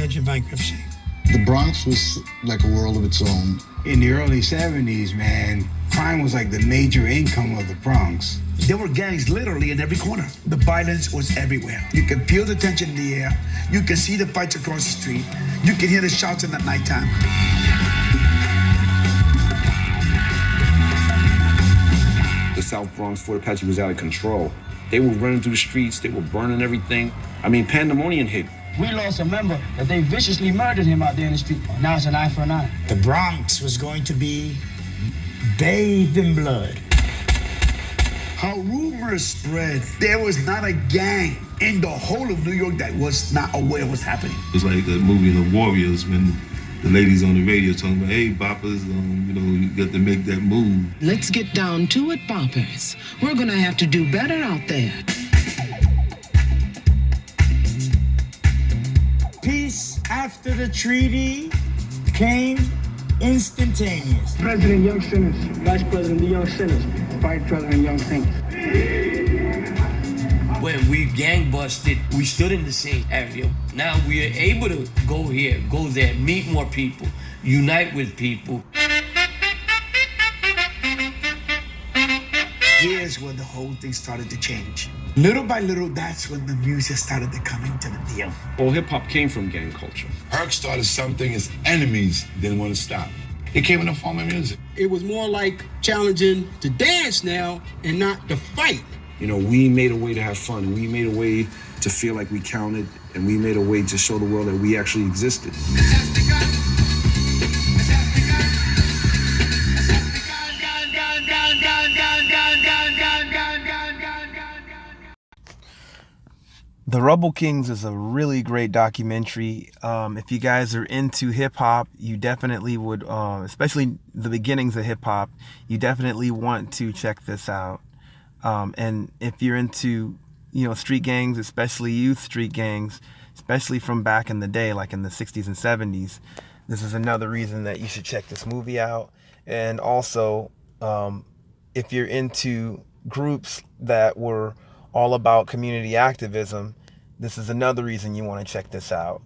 edge of bankruptcy. The Bronx was like a world of its own. In the early 70s, man, crime was like the major income of the Bronx. There were gangs literally in every corner. The violence was everywhere. You could feel the tension in the air. You could see the fights across the street. You could hear the shouts in the nighttime. The South Bronx Fort Apache was out of control. They were running through the streets. They were burning everything. I mean, pandemonium hit. We lost a member that they viciously murdered him out there in the street. Now it's an eye for an eye. The Bronx was going to be bathed in blood. How rumors spread, there was not a gang in the whole of New York that was not aware of what's happening. It was like the movie The Warriors when the ladies on the radio talking about, hey, boppers, you got to make that move. Let's get down to it, boppers. We're gonna have to do better out there. Peace after the treaty came instantaneous. President, young sinners. Vice President, the young sinners. Vice President, young saints. When we gang busted, we stood in the same area. Now we are able to go here, go there, meet more people, unite with people. Here's when the whole thing started to change. Little by little, that's when the music started to come into the deal. Well, hip-hop came from gang culture. Herc started something his enemies didn't want to stop. It came in the form of music. It was more like challenging to dance now and not to fight. You know, we made a way to have fun. We made a way to feel like we counted, and we made a way to show the world that we actually existed. The Rubble Kings is a really great documentary. If you guys are into hip-hop, you definitely would, especially the beginnings of hip-hop, you definitely want to check this out. And if you're into, street gangs, especially youth street gangs, especially from back in the day, like in the 60s and 70s, this is another reason that you should check this movie out. And also, if you're into groups that were all about community activism, this is another reason you want to check this out.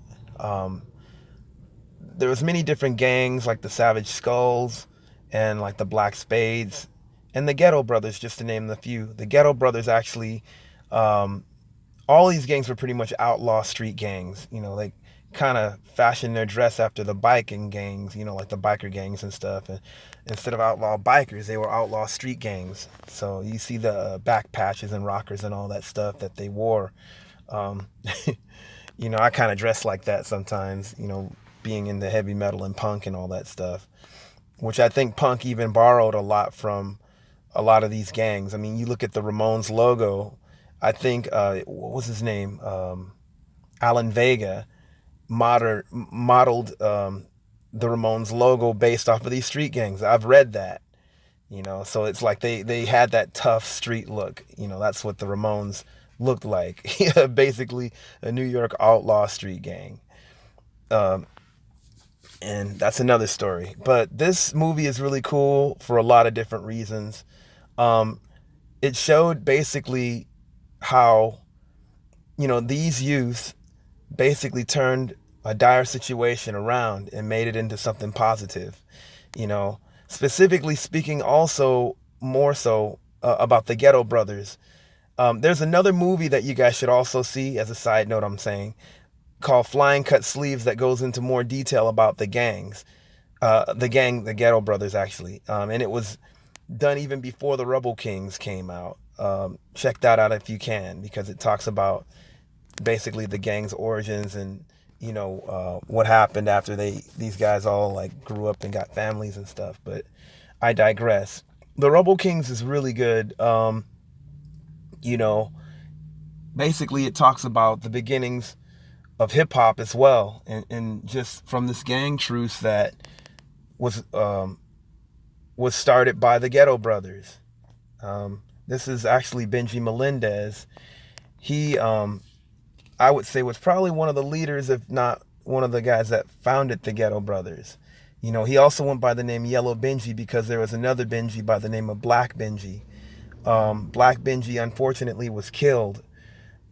There was many different gangs like the Savage Skulls and like the Black Spades and the Ghetto Brothers, just to name a few. The Ghetto Brothers actually, all these gangs were pretty much outlaw street gangs. They kind of fashioned their dress after the biking gangs, like the biker gangs and stuff. And instead of outlaw bikers, they were outlaw street gangs. So you see the back patches and rockers and all that stuff that they wore. I kind of dress like that sometimes, being into heavy metal and punk and all that stuff, which I think punk even borrowed a lot from a lot of these gangs. I mean, you look at the Ramones logo, I think, what was his name? Alan Vega modeled the Ramones logo based off of these street gangs. I've read that, so it's like they had that tough street look. That's what the Ramones looked like. Basically a New York outlaw street gang. And that's another story. But this movie is really cool for a lot of different reasons. It showed basically how, these youth basically turned a dire situation around and made it into something positive. Specifically speaking, also more so about the Ghetto Brothers. There's another movie that you guys should also see, as a side note I'm saying, called Flying Cut Sleeves, that goes into more detail about the gangs. The Ghetto Brothers, actually. And it was done even before the Rubble Kings came out. Check that out if you can, because it talks about basically the gang's origins and, what happened after these guys all like grew up and got families and stuff. But I digress. The Rubble Kings is really good. Basically it talks about the beginnings of hip hop as well. And just from this gang truce that was started by the Ghetto Brothers. This is actually Benji Melendez. He, I would say, was probably one of the leaders, if not one of the guys that founded the Ghetto Brothers. He also went by the name Yellow Benji because there was another Benji by the name of Black Benji. Black Benji, unfortunately, was killed,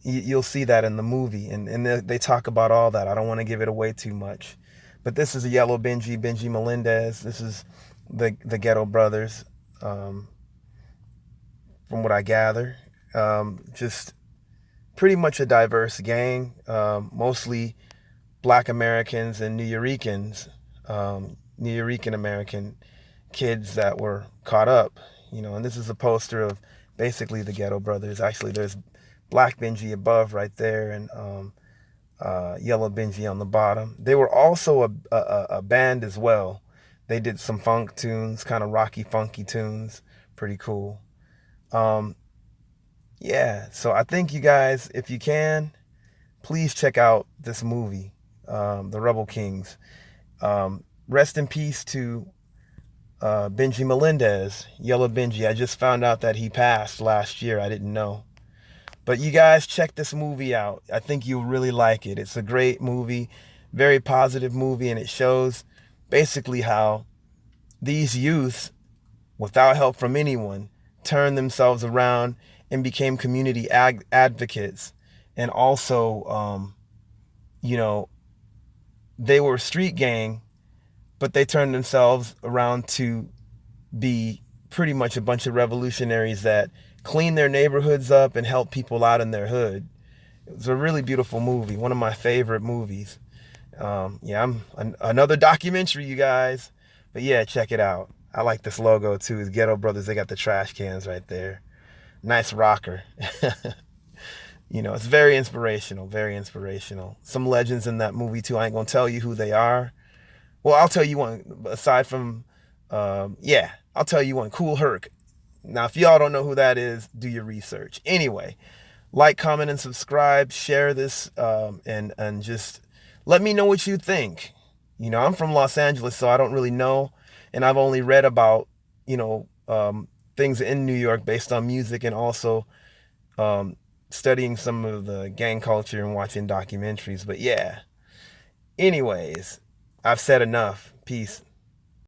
You'll see that in the movie, and they talk about all that. I don't want to give it away too much, but this is a Yellow Benji Melendez. This is the Ghetto Brothers, from what I gather. Just pretty much a diverse gang, mostly Black Americans and Nuyorican American kids that were caught up, and this is a poster of basically the Ghetto Brothers. Actually, there's Black Benji above right there, and Yellow Benji on the bottom. They were also a band as well. They did some funk tunes, kind of rocky, funky tunes. Pretty cool. Yeah, so I think you guys, if you can, please check out this movie, The Rebel Kings. Rest in peace to Benji Melendez, Yellow Benji. I just found out that he passed last year. I didn't know. But you guys check this movie out. I think you'll really like it. It's a great movie, very positive movie, and it shows basically how these youths, without help from anyone, turned themselves around and became community advocates. And also, they were a street gang, but they turned themselves around to be pretty much a bunch of revolutionaries that clean their neighborhoods up and help people out in their hood. It was a really beautiful movie, one of my favorite movies. I'm another documentary, you guys. But yeah, check it out. I like this logo too. It's Ghetto Brothers. They got the trash cans right there. Nice rocker. It's very inspirational, very inspirational. Some legends in that movie too. I ain't gonna tell you who they are. Well, I'll tell you one. Aside from, I'll tell you one. Cool Herc. Now, if y'all don't know who that is, do your research. Anyway, like, comment, and subscribe. Share this, and just let me know what you think. I'm from Los Angeles, so I don't really know, and I've only read about, things in New York based on music, and also studying some of the gang culture and watching documentaries. But yeah, anyways, I've said enough. Peace.